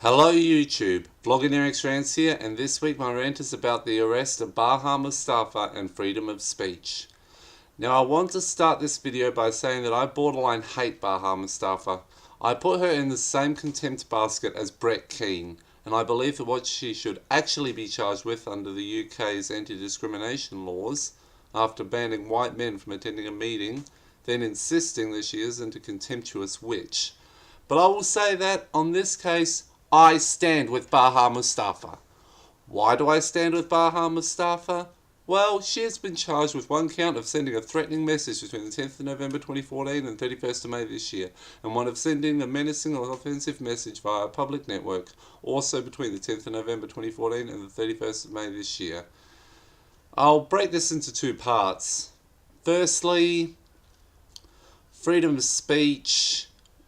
Hello YouTube, Vlogging Eric's Rants here, and this week my rant is about the arrest of Bahar Mustafa and freedom of speech. Now I want to start this video by saying that I borderline hate Bahar Mustafa. I put her in the same contempt basket as Brett Keane, and I believe that what she should actually be charged with under the UK's anti-discrimination laws, after banning white men from attending a meeting, then insisting that she isn't a contemptuous witch. But I will say that, on this case, I stand with Bahar Mustafa. Why do I stand with Bahar Mustafa? Well, she has been charged with one count of sending a threatening message between the 10th of November 2014 and 31st of May this year, and one of sending a menacing or offensive message via a public network, also between the 10th of November 2014 and the 31st of May this year. I'll break this into two parts. Firstly, freedom of speech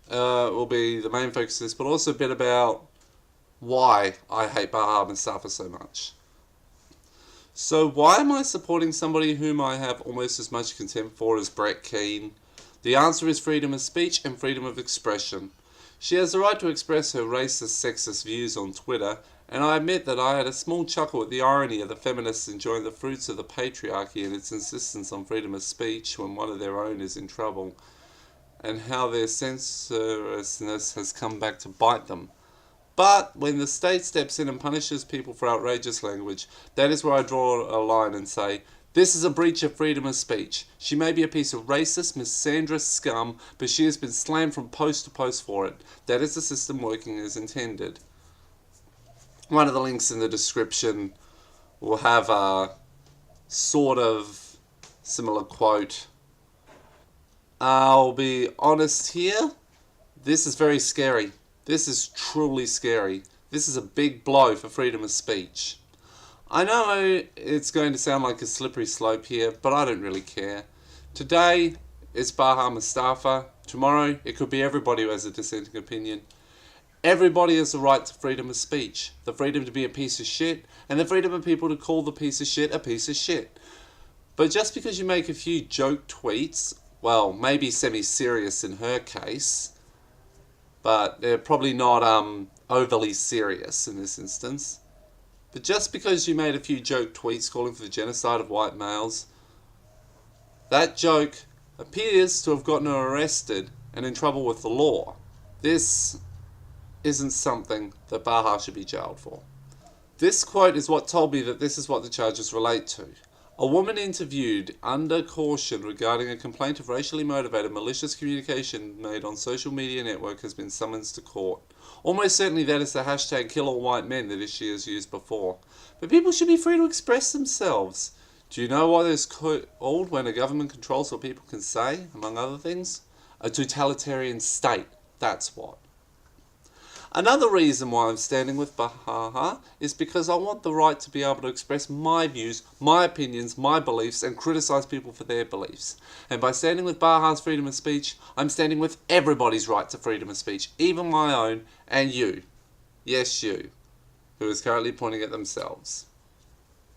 will be the main focus of this, but also a bit about why I hate Bahar Mustafa so much. So why am I supporting somebody whom I have almost as much contempt for as Brett Keane? The answer is freedom of speech and freedom of expression. She has the right to express her racist, sexist views on Twitter, and I admit that I had a small chuckle at the irony of the feminists enjoying the fruits of the patriarchy and its insistence on freedom of speech when one of their own is in trouble, and how their censoriousness has come back to bite them. But when the state steps in and punishes people for outrageous language, that is where I draw a line and say, this is a breach of freedom of speech. She may be a piece of racist, misandrous scum, but she has been slammed from post to post for it. That is the system working as intended. One of the links in the description will have a sort of similar quote. I'll be honest here, this is very scary. This is truly scary. This is a big blow for freedom of speech. I know it's going to sound like a slippery slope here, but I don't really care. Today, it's Bahar Mustafa. Tomorrow, it could be everybody who has a dissenting opinion. Everybody has the right to freedom of speech, the freedom to be a piece of shit, and the freedom of people to call the piece of shit a piece of shit. But just because you make a few joke tweets, well, maybe semi-serious in her case, but they're probably not overly serious in this instance. But just because you made a few joke tweets calling for the genocide of white males, that joke appears to have gotten her arrested and in trouble with the law. This isn't something that Bahar should be jailed for. This quote is what told me that this is what the charges relate to. A woman interviewed under caution regarding a complaint of racially motivated malicious communication made on social media network has been summoned to court. Almost certainly that is the hashtag #KillAllWhiteMen that she has used before. But people should be free to express themselves. Do you know what is called when a government controls what people can say, among other things? A totalitarian state, that's what. Another reason why I'm standing with Bahar is because I want the right to be able to express my views, my opinions, my beliefs, and criticise people for their beliefs. And by standing with Bahar's freedom of speech, I'm standing with everybody's right to freedom of speech, even my own, and you. Yes, you, who is currently pointing at themselves.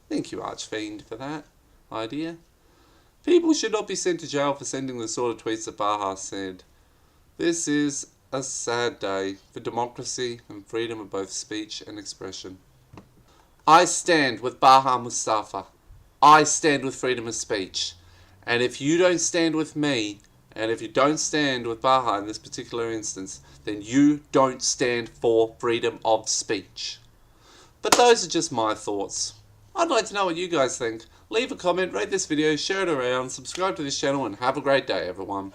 Thank you, Archfiend, for that idea. People should not be sent to jail for sending the sort of tweets that Bahar said. This is a sad day for democracy and freedom of both speech and expression. I stand with Bahar Mustafa. I stand with freedom of speech. And if you don't stand with me, and if you don't stand with Bahar in this particular instance, then you don't stand for freedom of speech. But those are just my thoughts. I'd like to know what you guys think. Leave a comment, rate this video, share it around, subscribe to this channel, and have a great day, everyone.